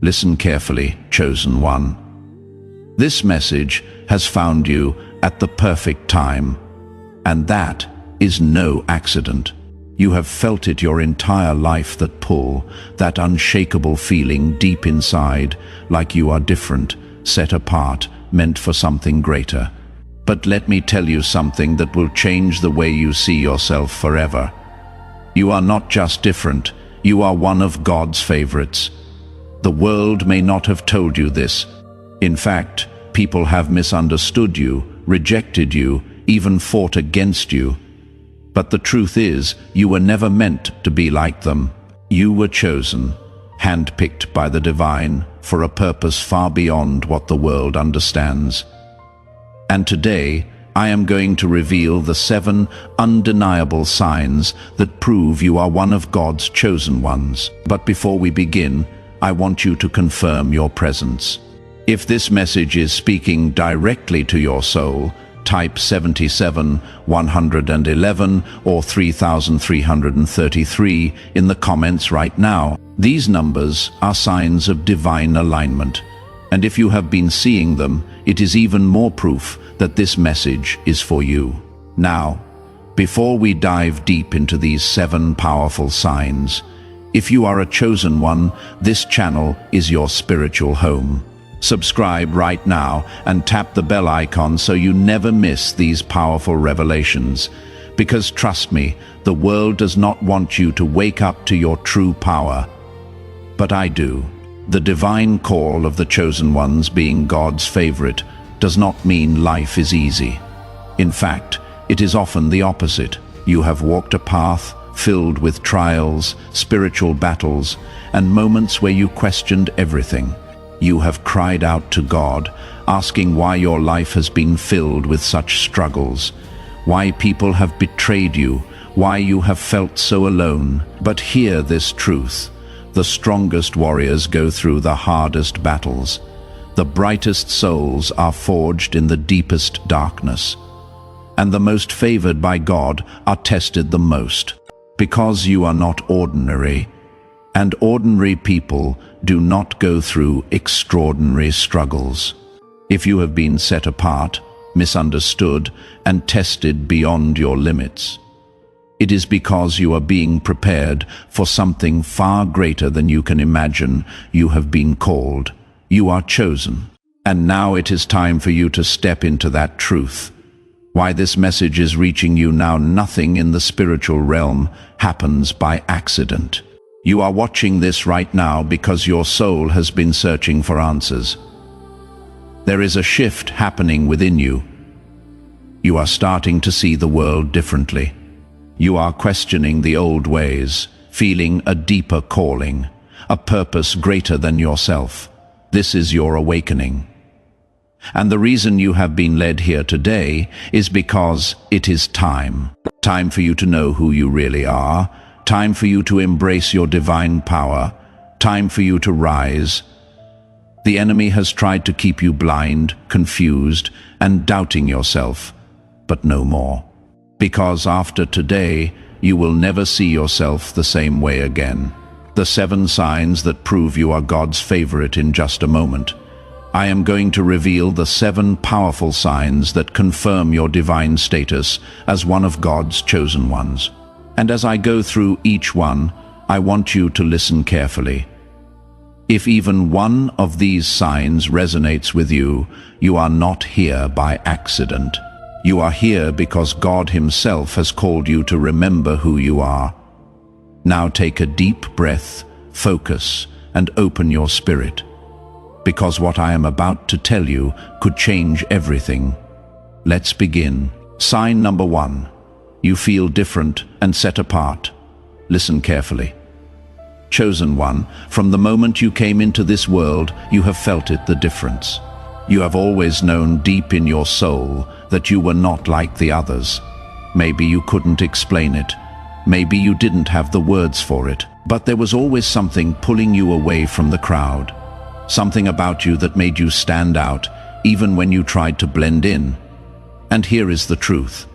Listen carefully, chosen one. This message has found you at the perfect time, and that is no accident. You have felt it your entire life, that pull, that unshakable feeling deep inside, like you are different, set apart, meant for something greater. But let me tell you something that will change the way you see yourself forever. You are not just different, you are one of God's favorites. The world may not have told you this. In fact, people have misunderstood you, rejected you, even fought against you. But the truth is, you were never meant to be like them. You were chosen, handpicked by the divine, for a purpose far beyond what the world understands. And today, I am going to reveal the 7 undeniable signs that prove you are one of God's chosen ones. But before we begin, I want you to confirm your presence. If this message is speaking directly to your soul, type 77, 111 or 3333 in the comments right now. These numbers are signs of divine alignment, and if you have been seeing them, it is even more proof that this message is for you. Now, before we dive deep into these 7 powerful signs, if you are a chosen one, this channel is your spiritual home. Subscribe right now and tap the bell icon so you never miss these powerful revelations. Because trust me, the world does not want you to wake up to your true power. But I do. The divine call of the chosen ones being God's favorite does not mean life is easy. In fact, it is often the opposite. You have walked a path filled with trials, spiritual battles, and moments where you questioned everything. You have cried out to God, asking why your life has been filled with such struggles, why people have betrayed you, why you have felt so alone. But hear this truth: the strongest warriors go through the hardest battles. The brightest souls are forged in the deepest darkness. And the most favored by God are tested the most. Because you are not ordinary, and ordinary people do not go through extraordinary struggles. If you have been set apart, misunderstood, and tested beyond your limits, it is because you are being prepared for something far greater than you can imagine. You have been called. You are chosen. And now it is time for you to step into that truth. Why this message is reaching you now, nothing in the spiritual realm happens by accident. You are watching this right now because your soul has been searching for answers. There is a shift happening within you. You are starting to see the world differently. You are questioning the old ways, feeling a deeper calling, a purpose greater than yourself. This is your awakening. And the reason you have been led here today is because it is time. Time for you to know who you really are. Time for you to embrace your divine power. Time for you to rise. The enemy has tried to keep you blind, confused, and doubting yourself, but no more. Because after today, you will never see yourself the same way again. The 7 signs that prove you are God's favorite in just a moment. I am going to reveal the 7 powerful signs that confirm your divine status as one of God's chosen ones. And as I go through each one, I want you to listen carefully. If even one of these signs resonates with you, you are not here by accident. You are here because God Himself has called you to remember who you are. Now take a deep breath, focus, and open your spirit. Because what I am about to tell you could change everything. Let's begin. Sign number 1. You feel different and set apart. Listen carefully. Chosen one, from the moment you came into this world, you have felt it, the difference. You have always known deep in your soul that you were not like the others. Maybe you couldn't explain it. Maybe you didn't have the words for it. But there was always something pulling you away from the crowd. Something about you that made you stand out, even when you tried to blend in. And here is the truth.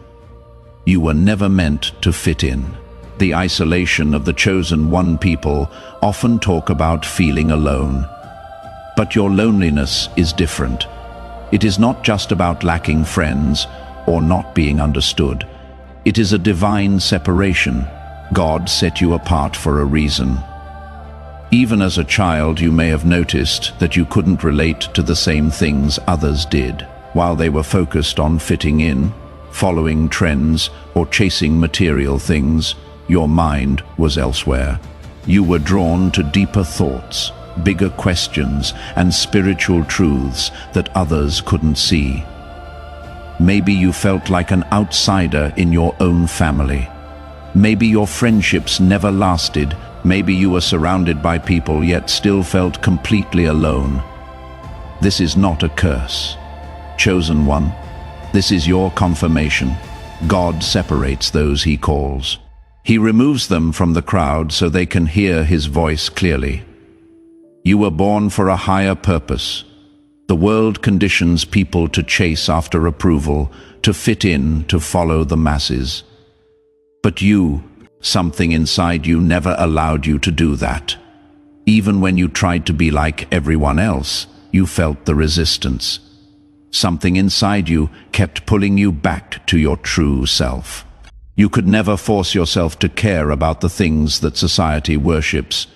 You were never meant to fit in. The isolation of the chosen one people often talk about feeling alone. But your loneliness is different. It is not just about lacking friends or not being understood. It is a divine separation. God set you apart for a reason. Even as a child, you may have noticed that you couldn't relate to the same things others did. While they were focused on fitting in, following trends, or chasing material things, your mind was elsewhere. You were drawn to deeper thoughts, bigger questions, and spiritual truths that others couldn't see. Maybe you felt like an outsider in your own family. Maybe your friendships never lasted. Maybe you were surrounded by people yet still felt completely alone. This is not a curse. Chosen one, this is your confirmation. God separates those he calls. He removes them from the crowd so they can hear his voice clearly. You were born for a higher purpose. The world conditions people to chase after approval, to fit in, to follow the masses. But you, something inside you never allowed you to do that. Even when you tried to be like everyone else, you felt the resistance. Something inside you kept pulling you back to your true self. You could never force yourself to care about the things that society worships.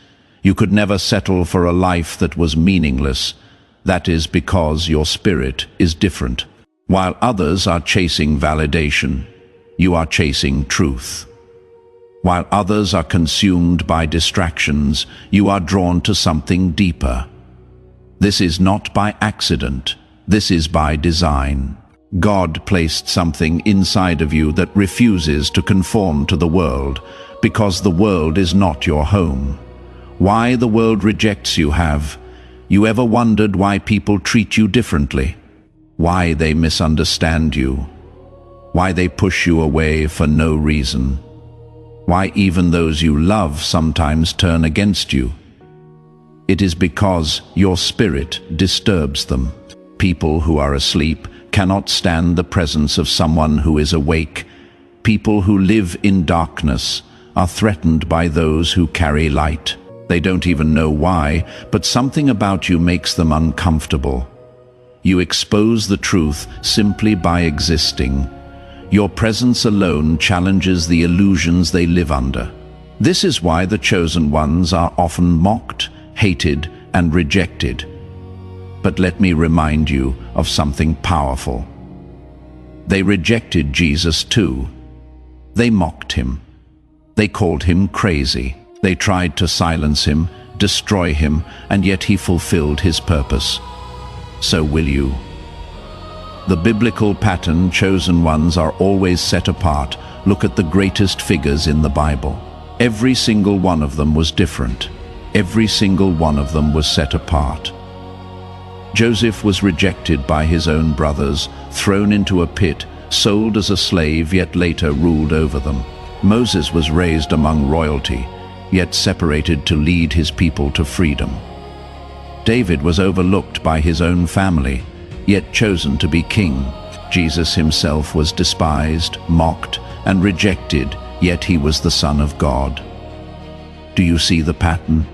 You could never settle for a life that was meaningless. That is because your spirit is different. While others are chasing validation, you are chasing truth. While others are consumed by distractions, you are drawn to something deeper. This is not by accident. This is by design. God placed something inside of you that refuses to conform to the world, because the world is not your home. Why the world rejects you have you ever wondered why people treat you differently? Why they misunderstand you? Why they push you away for no reason? Why even those you love sometimes turn against you? It is because your spirit disturbs them. People who are asleep cannot stand the presence of someone who is awake. People who live in darkness are threatened by those who carry light. They don't even know why, but something about you makes them uncomfortable. You expose the truth simply by existing. Your presence alone challenges the illusions they live under. This is why the chosen ones are often mocked, hated, and rejected. But let me remind you of something powerful. They rejected Jesus too. They mocked him. They called him crazy. They tried to silence him, destroy him, and yet he fulfilled his purpose. So will you. The biblical pattern, chosen ones are always set apart. Look at the greatest figures in the Bible. Every single one of them was different. Every single one of them was set apart. Joseph was rejected by his own brothers, thrown into a pit, sold as a slave, yet later ruled over them. Moses was raised among royalty, yet separated to lead his people to freedom. David was overlooked by his own family, yet chosen to be king. Jesus himself was despised, mocked, and rejected, yet he was the Son of God. Do you see the pattern?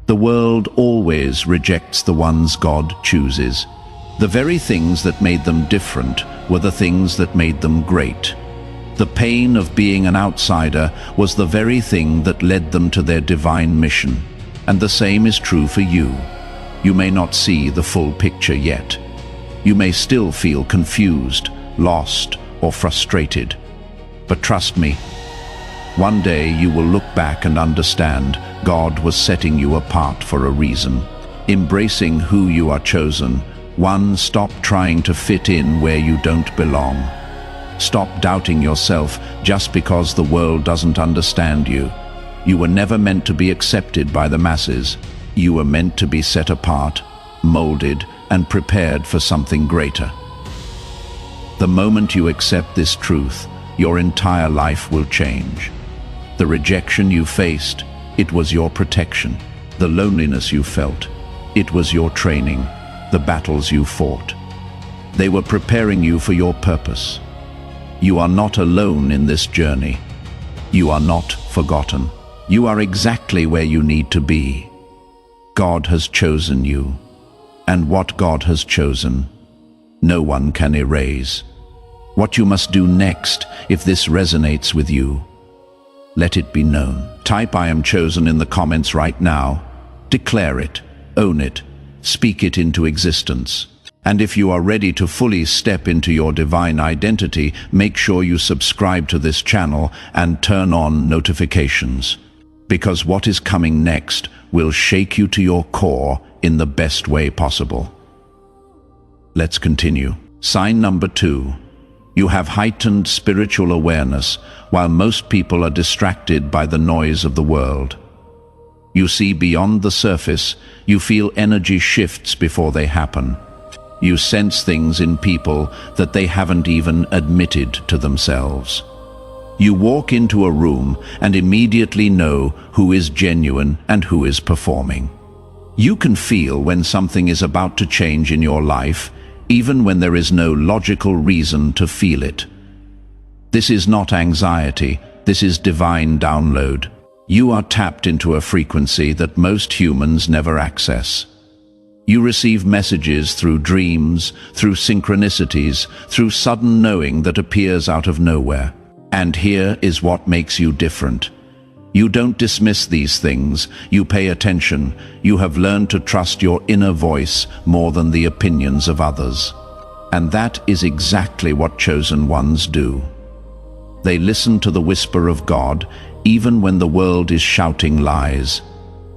The world always rejects the ones God chooses. The very things that made them different were the things that made them great. The pain of being an outsider was the very thing that led them to their divine mission. And the same is true for you. You may not see the full picture yet. You may still feel confused, lost, or frustrated. But trust me, one day you will look back and understand God was setting you apart for a reason. Embracing who you are chosen. One, stop trying to fit in where you don't belong. Stop doubting yourself just because the world doesn't understand you. You were never meant to be accepted by the masses. You were meant to be set apart, molded, and prepared for something greater. The moment you accept this truth, your entire life will change. The rejection you faced, it was your protection. The loneliness you felt, it was your training. The battles you fought, they were preparing you for your purpose. You are not alone in this journey. You are not forgotten. You are exactly where you need to be. God has chosen you. and what God has chosen, no one can erase. What you must do next, if this resonates with you, let it be known. Type "I am chosen" in the comments right now. Declare it, own it, speak it into existence. And if you are ready to fully step into your divine identity, make sure you subscribe to this channel and turn on notifications. Because what is coming next will shake you to your core in the best way possible. Let's continue. Sign number 2. You have heightened spiritual awareness while most people are distracted by the noise of the world. You see beyond the surface, you feel energy shifts before they happen. You sense things in people that they haven't even admitted to themselves. You walk into a room and immediately know who is genuine and who is performing. You can feel when something is about to change in your life, even when there is no logical reason to feel it. This is not anxiety, this is divine download. You are tapped into a frequency that most humans never access. You receive messages through dreams, through synchronicities, through sudden knowing that appears out of nowhere. And here is what makes you different. You don't dismiss these things, you pay attention. You have learned to trust your inner voice more than the opinions of others. And that is exactly what chosen ones do. They listen to the whisper of God, even when the world is shouting lies.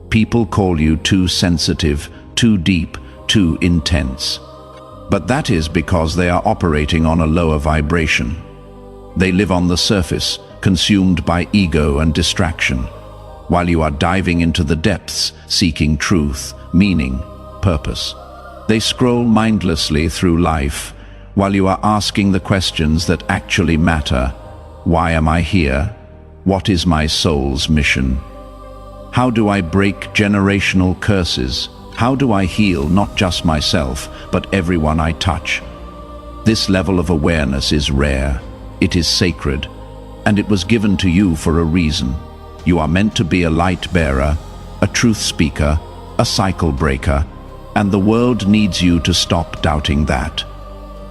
People call you too sensitive, too deep, too intense. But that is because they are operating on a lower vibration. They live on the surface, consumed by ego and distraction, while you are diving into the depths, seeking truth, meaning, purpose. They scroll mindlessly through life, while you are asking the questions that actually matter. Why am I here? What is my soul's mission? How do I break generational curses? How do I heal not just myself, but everyone I touch? This level of awareness is rare, it is sacred, and it was given to you for a reason. You are meant to be a light bearer, a truth speaker, a cycle breaker, and the world needs you to stop doubting that.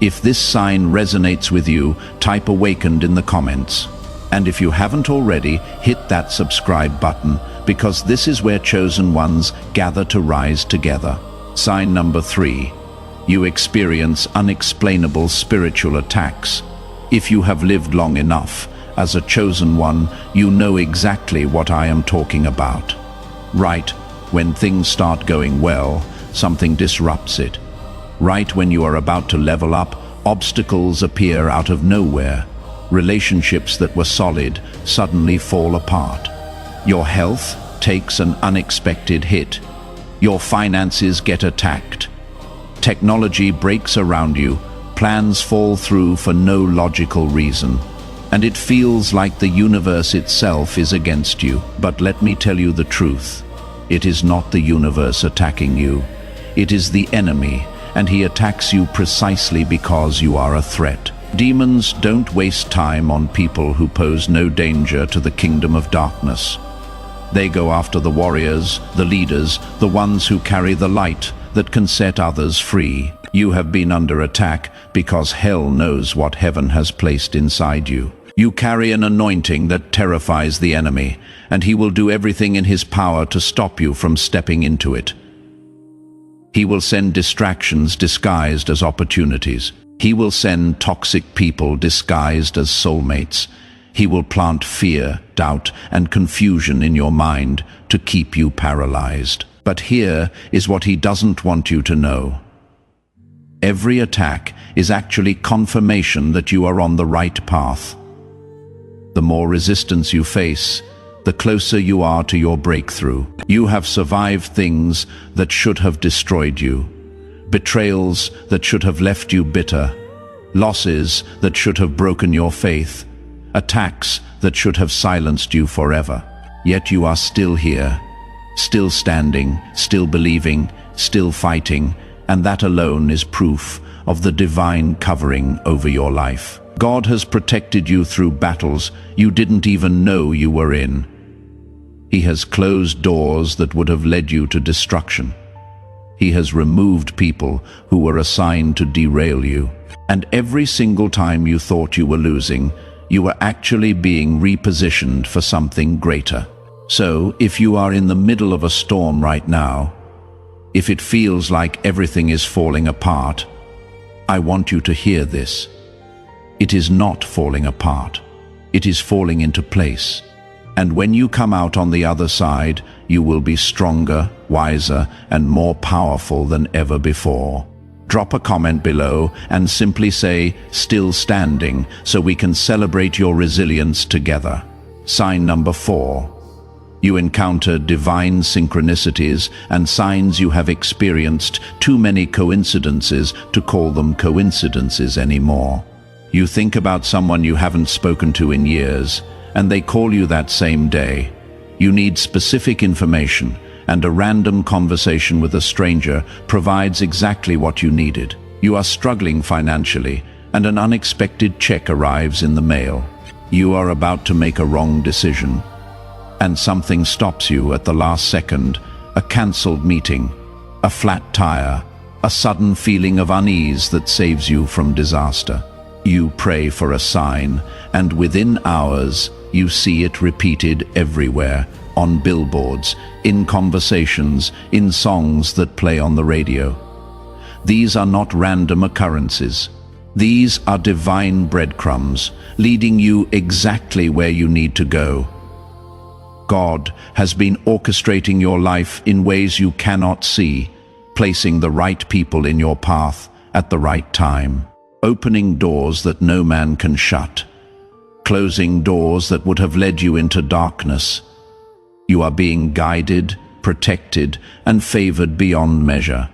If this sign resonates with you, type "awakened" in the comments. And if you haven't already, hit that subscribe button, because this is where chosen ones gather to rise together. Sign number 3. You experience unexplainable spiritual attacks. If you have lived long enough, as a chosen one, you know exactly what I am talking about. Right when things start going well, something disrupts it. Right when you are about to level up, obstacles appear out of nowhere. Relationships that were solid suddenly fall apart. Your health takes an unexpected hit. Your finances get attacked. Technology breaks around you. Plans fall through for no logical reason. And it feels like the universe itself is against you. But let me tell you the truth. It is not the universe attacking you. It is the enemy, and he attacks you precisely because you are a threat. Demons don't waste time on people who pose no danger to the kingdom of darkness. They go after the warriors, the leaders, the ones who carry the light that can set others free. You have been under attack because hell knows what heaven has placed inside you. You carry an anointing that terrifies the enemy, and he will do everything in his power to stop you from stepping into it. He will send distractions disguised as opportunities. He will send toxic people disguised as soulmates. He will plant fear, doubt, and confusion in your mind to keep you paralyzed. But here is what he doesn't want you to know. Every attack is actually confirmation that you are on the right path. The more resistance you face, the closer you are to your breakthrough. You have survived things that should have destroyed you. Betrayals that should have left you bitter, losses that should have broken your faith, attacks that should have silenced you forever. Yet you are still here, still standing, still believing, still fighting, and that alone is proof of the divine covering over your life. God has protected you through battles you didn't even know you were in. He has closed doors that would have led you to destruction. He has removed people who were assigned to derail you. And every single time you thought you were losing, you were actually being repositioned for something greater. So, if you are in the middle of a storm right now, if it feels like everything is falling apart, I want you to hear this. It is not falling apart. It is falling into place. And when you come out on the other side, you will be stronger, wiser, and more powerful than ever before. Drop a comment below and simply say, "Still standing," so we can celebrate your resilience together. Sign number 4. You encounter divine synchronicities and signs you have experienced too many coincidences to call them coincidences anymore. You think about someone you haven't spoken to in years, and they call you that same day. You need specific information, and a random conversation with a stranger provides exactly what you needed. You are struggling financially, and an unexpected check arrives in the mail. You are about to make a wrong decision, and something stops you at the last second: a cancelled meeting, a flat tire, a sudden feeling of unease that saves you from disaster. You pray for a sign, and within hours, you see it repeated everywhere, on billboards, in conversations, in songs that play on the radio. These are not random occurrences. These are divine breadcrumbs, leading you exactly where you need to go. God has been orchestrating your life in ways you cannot see, placing the right people in your path at the right time, opening doors that no man can shut, closing doors that would have led you into darkness. You are being guided, protected, and favored beyond measure.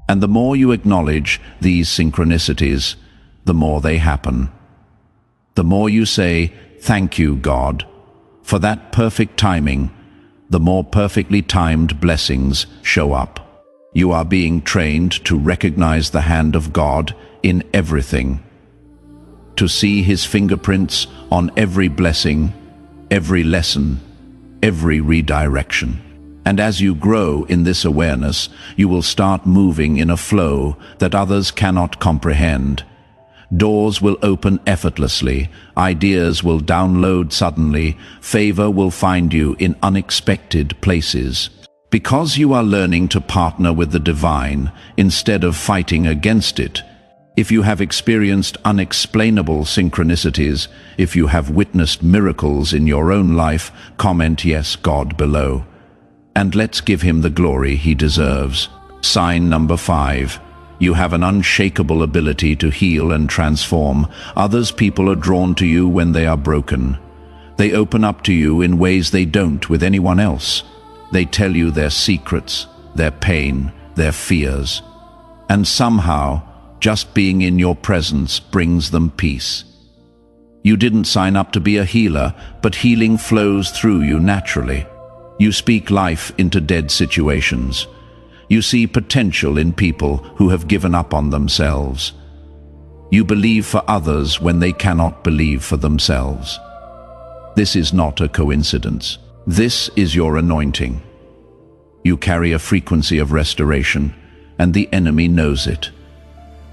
And the more you acknowledge these synchronicities, the more they happen. The more you say, "Thank you, God," for that perfect timing, the more perfectly timed blessings show up. You are being trained to recognize the hand of God in everything, to see His fingerprints on every blessing, every lesson, every redirection. And as you grow in this awareness, you will start moving in a flow that others cannot comprehend. Doors will open effortlessly, ideas will download suddenly, favor will find you in unexpected places. Because you are learning to partner with the divine instead of fighting against it. If you have experienced unexplainable synchronicities, if you have witnessed miracles in your own life, comment "Yes, God" below. And let's give Him the glory He deserves. Sign number 5. You have an unshakable ability to heal and transform. Others people are drawn to you when they are broken. They open up to you in ways they don't with anyone else. They tell you their secrets, their pain, their fears. And somehow, just being in your presence brings them peace. You didn't sign up to be a healer, but healing flows through you naturally. You speak life into dead situations. You see potential in people who have given up on themselves. You believe for others when they cannot believe for themselves. This is not a coincidence. This is your anointing. You carry a frequency of restoration, and the enemy knows it.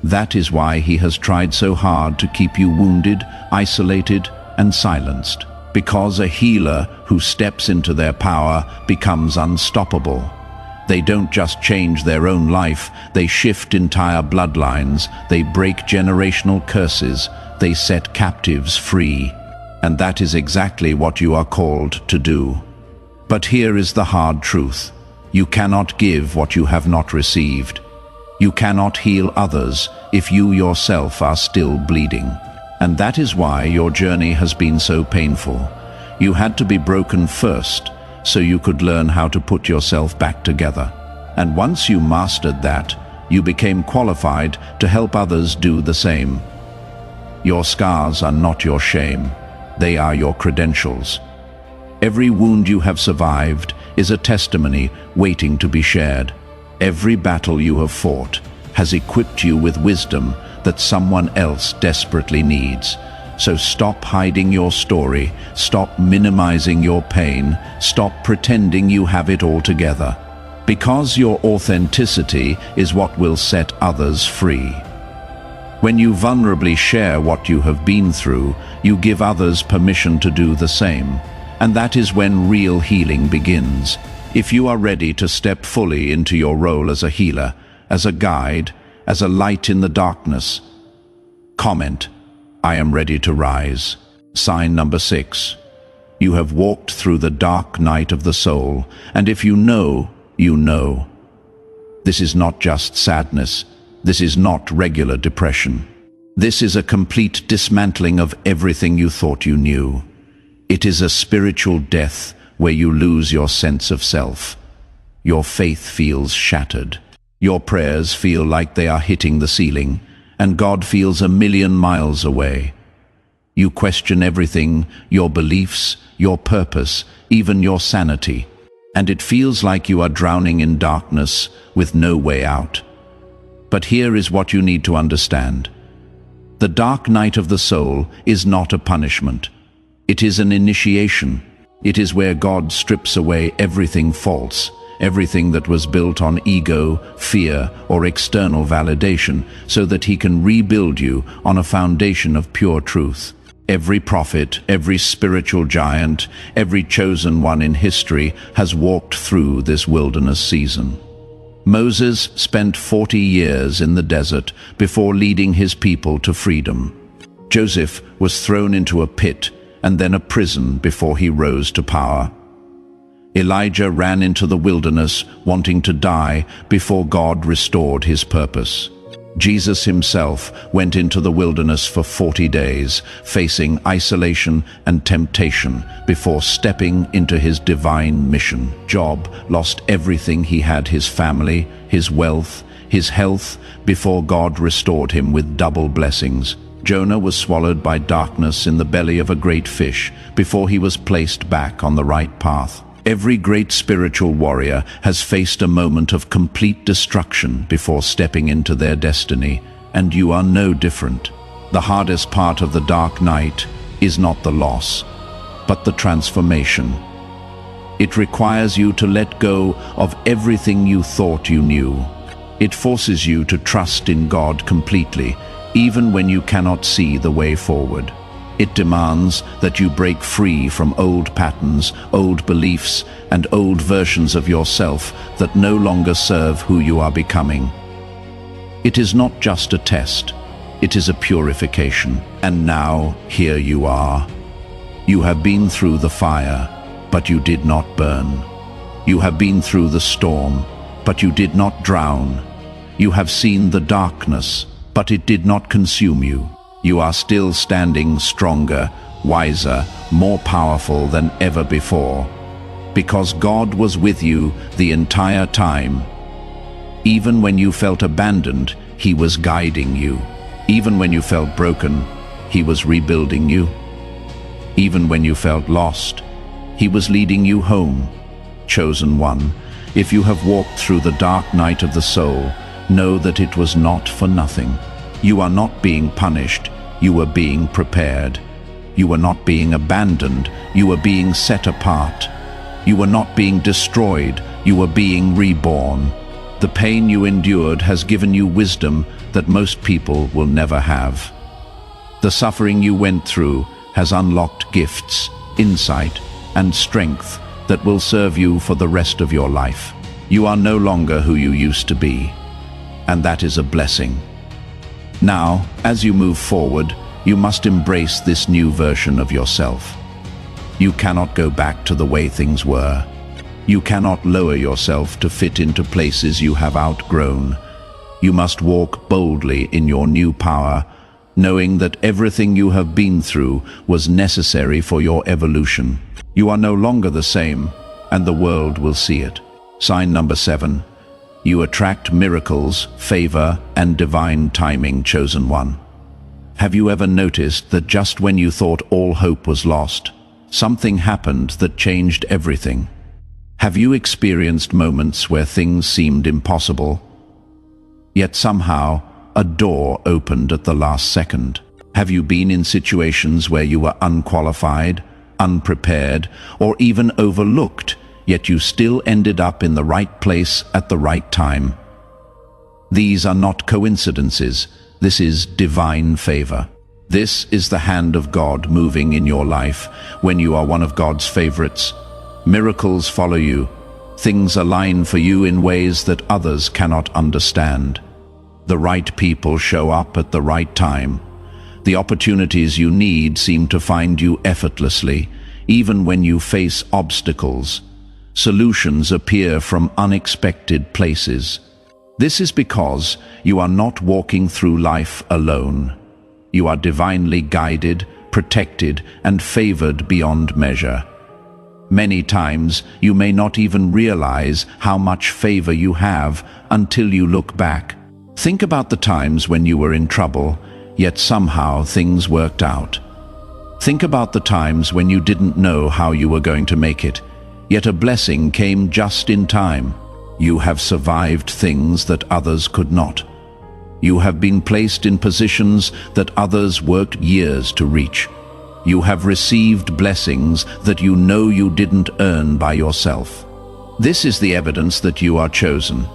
That is why he has tried so hard to keep you wounded, isolated, and silenced. Because a healer who steps into their power becomes unstoppable. They don't just change their own life, they shift entire bloodlines, they break generational curses, they set captives free. And that is exactly what you are called to do. But here is the hard truth. You cannot give what you have not received. You cannot heal others if you yourself are still bleeding. And that is why your journey has been so painful. You had to be broken first, so you could learn how to put yourself back together. And once you mastered that, you became qualified to help others do the same. Your scars are not your shame. They are your credentials. Every wound you have survived is a testimony waiting to be shared. Every battle you have fought has equipped you with wisdom that someone else desperately needs. So stop hiding your story, stop minimizing your pain, stop pretending you have it all together. Because your authenticity is what will set others free. When you vulnerably share what you have been through, you give others permission to do the same. And that is when real healing begins. If you are ready to step fully into your role as a healer, as a guide, as a light in the darkness, comment, "I am ready to rise." Sign number 6. You have walked through the dark night of the soul, and if you know, you know. This is not just sadness. This is not regular depression. This is a complete dismantling of everything you thought you knew. It is a spiritual death where you lose your sense of self. Your faith feels shattered. Your prayers feel like they are hitting the ceiling, and God feels a million miles away. You question everything, your beliefs, your purpose, even your sanity. And it feels like you are drowning in darkness with no way out. But here is what you need to understand. The dark night of the soul is not a punishment. It is an initiation. It is where God strips away everything false, everything that was built on ego, fear, or external validation, so that He can rebuild you on a foundation of pure truth. Every prophet, every spiritual giant, every chosen one in history has walked through this wilderness season. Moses spent 40 years in the desert before leading his people to freedom. Joseph was thrown into a pit and then a prison before he rose to power. Elijah ran into the wilderness wanting to die before God restored his purpose. Jesus himself went into the wilderness for 40 days, facing isolation and temptation before stepping into his divine mission. Job lost everything he had, his family, his wealth, his health, before God restored him with double blessings. Jonah was swallowed by darkness in the belly of a great fish before he was placed back on the right path. Every great spiritual warrior has faced a moment of complete destruction before stepping into their destiny, and you are no different. The hardest part of the dark night is not the loss, but the transformation. It requires you to let go of everything you thought you knew. It forces you to trust in God completely, even when you cannot see the way forward. It demands that you break free from old patterns, old beliefs, and old versions of yourself that no longer serve who you are becoming. It is not just a test, it is a purification. And now, here you are. You have been through the fire, but you did not burn. You have been through the storm, but you did not drown. You have seen the darkness, but it did not consume you. You are still standing stronger, wiser, more powerful than ever before, because God was with you the entire time. Even when you felt abandoned, He was guiding you. Even when you felt broken, He was rebuilding you. Even when you felt lost, He was leading you home. Chosen one, if you have walked through the dark night of the soul, know that it was not for nothing. You are not being punished, you were being prepared. You were not being abandoned, you were being set apart. You were not being destroyed, you were being reborn. The pain you endured has given you wisdom that most people will never have. The suffering you went through has unlocked gifts, insight, and strength that will serve you for the rest of your life. You are no longer who you used to be, and that is a blessing. Now, as you move forward, you must embrace this new version of yourself. You cannot go back to the way things were. You cannot lower yourself to fit into places you have outgrown. You must walk boldly in your new power, knowing that everything you have been through was necessary for your evolution. You are no longer the same, and the world will see it. Sign number 7. You attract miracles, favor, and divine timing, chosen one. Have you ever noticed that just when you thought all hope was lost, something happened that changed everything? Have you experienced moments where things seemed impossible, yet somehow a door opened at the last second? Have you been in situations where you were unqualified, unprepared, or even overlooked, yet you still ended up in the right place at the right time. These are not coincidences. This is divine favor. This is the hand of God moving in your life when you are one of God's favorites. Miracles follow you. Things align for you in ways that others cannot understand. The right people show up at the right time. The opportunities you need seem to find you effortlessly, even when you face obstacles. Solutions appear from unexpected places. This is because you are not walking through life alone. You are divinely guided, protected, and favored beyond measure. Many times you may not even realize how much favor you have until you look back. Think about the times when you were in trouble, yet somehow things worked out. Think about the times when you didn't know how you were going to make it, yet a blessing came just in time. You have survived things that others could not. You have been placed in positions that others worked years to reach. You have received blessings that you know you didn't earn by yourself. This is the evidence that you are chosen.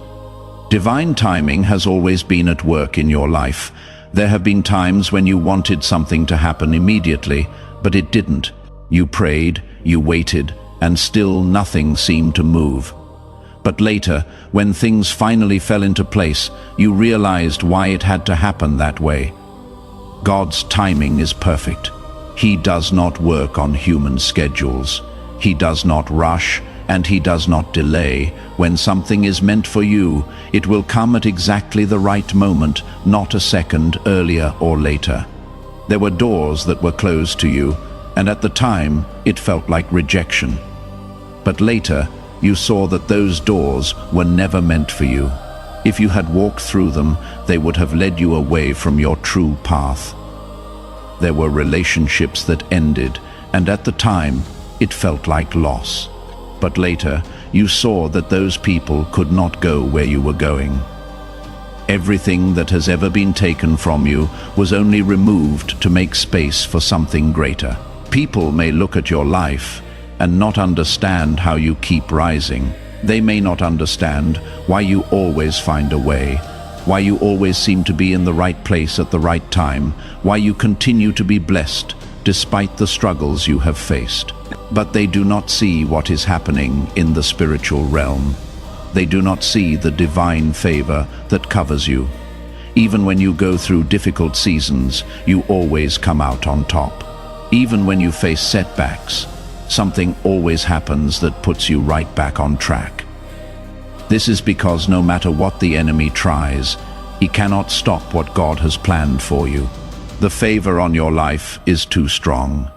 Divine timing has always been at work in your life. There have been times when you wanted something to happen immediately, but it didn't. You prayed, you waited, and still nothing seemed to move. But later, when things finally fell into place, you realized why it had to happen that way. God's timing is perfect. He does not work on human schedules. He does not rush, and he does not delay. When something is meant for you, it will come at exactly the right moment, not a second earlier or later. There were doors that were closed to you, and at the time, it felt like rejection. But later, you saw that those doors were never meant for you. If you had walked through them, they would have led you away from your true path. There were relationships that ended, and at the time, it felt like loss. But later, you saw that those people could not go where you were going. Everything that has ever been taken from you was only removed to make space for something greater. People may look at your life and not understand how you keep rising. They may not understand why you always find a way, why you always seem to be in the right place at the right time, why you continue to be blessed despite the struggles you have faced. But they do not see what is happening in the spiritual realm. They do not see the divine favor that covers you. Even when you go through difficult seasons, you always come out on top. Even when you face setbacks, something always happens that puts you right back on track. This is because no matter what the enemy tries, he cannot stop what God has planned for you. The favor on your life is too strong.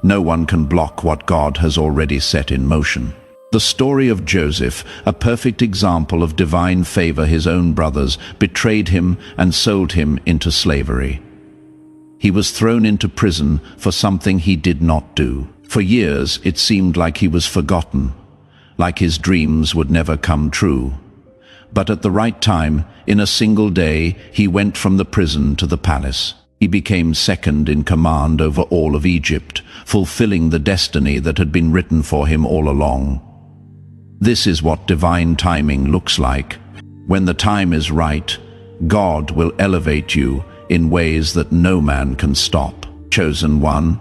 No one can block what God has already set in motion. The story of Joseph, a perfect example of divine favor. His own brothers betrayed him and sold him into slavery. He was thrown into prison for something he did not do. For years, it seemed like he was forgotten, like his dreams would never come true. But at the right time, in a single day, he went from the prison to the palace. He became second in command over all of Egypt, fulfilling the destiny that had been written for him all along. This is what divine timing looks like. When the time is right, God will elevate you in ways that no man can stop. Chosen one,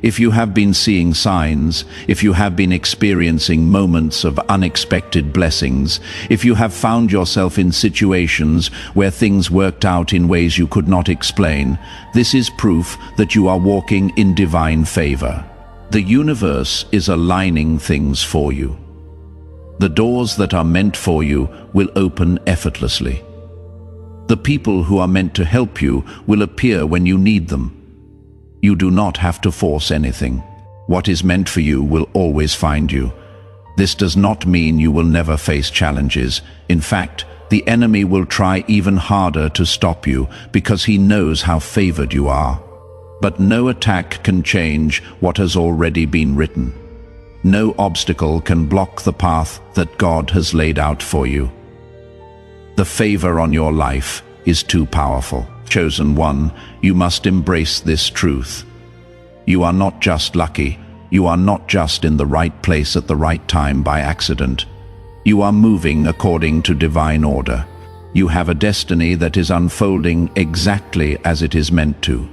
if you have been seeing signs, if you have been experiencing moments of unexpected blessings, if you have found yourself in situations where things worked out in ways you could not explain, this is proof that you are walking in divine favor. The universe is aligning things for you. The doors that are meant for you will open effortlessly. The people who are meant to help you will appear when you need them. You do not have to force anything. What is meant for you will always find you. This does not mean you will never face challenges. In fact, the enemy will try even harder to stop you because he knows how favored you are. But no attack can change what has already been written. No obstacle can block the path that God has laid out for you. The favor on your life is too powerful. Chosen one, you must embrace this truth. You are not just lucky, you are not just in the right place at the right time by accident. You are moving according to divine order. You have a destiny that is unfolding exactly as it is meant to.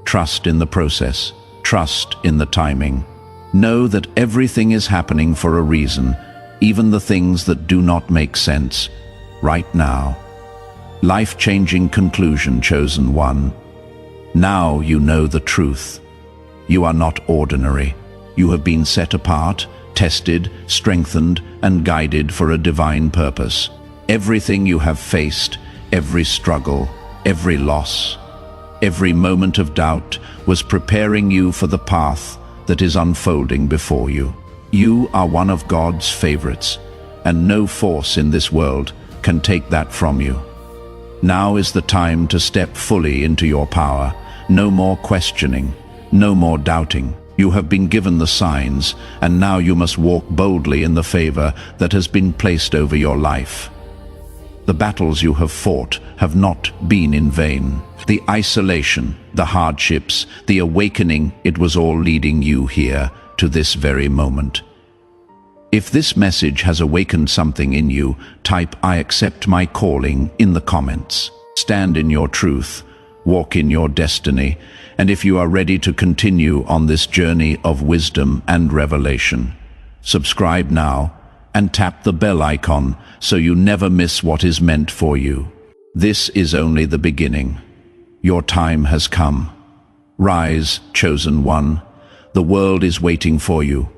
Trust in the process. Trust in the timing. Know that everything is happening for a reason, even the things that do not make sense. Right now. Life-changing conclusion, chosen one. Now you know the truth. You are not ordinary. You have been set apart, tested, strengthened, and guided for a divine purpose. Everything you have faced, every struggle, every loss, every moment of doubt was preparing you for the path that is unfolding before you. You are one of God's favorites, and no force in this world can take that from you. Now is the time to step fully into your power. No more questioning, no more doubting. You have been given the signs, and now you must walk boldly in the favor that has been placed over your life. The battles you have fought have not been in vain. The isolation, the hardships, the awakening, it was all leading you here to this very moment. If this message has awakened something in you, type "I accept my calling" in the comments. Stand in your truth, walk in your destiny, and if you are ready to continue on this journey of wisdom and revelation, subscribe now and tap the bell icon so you never miss what is meant for you. This is only the beginning. Your time has come. Rise, chosen one. The world is waiting for you.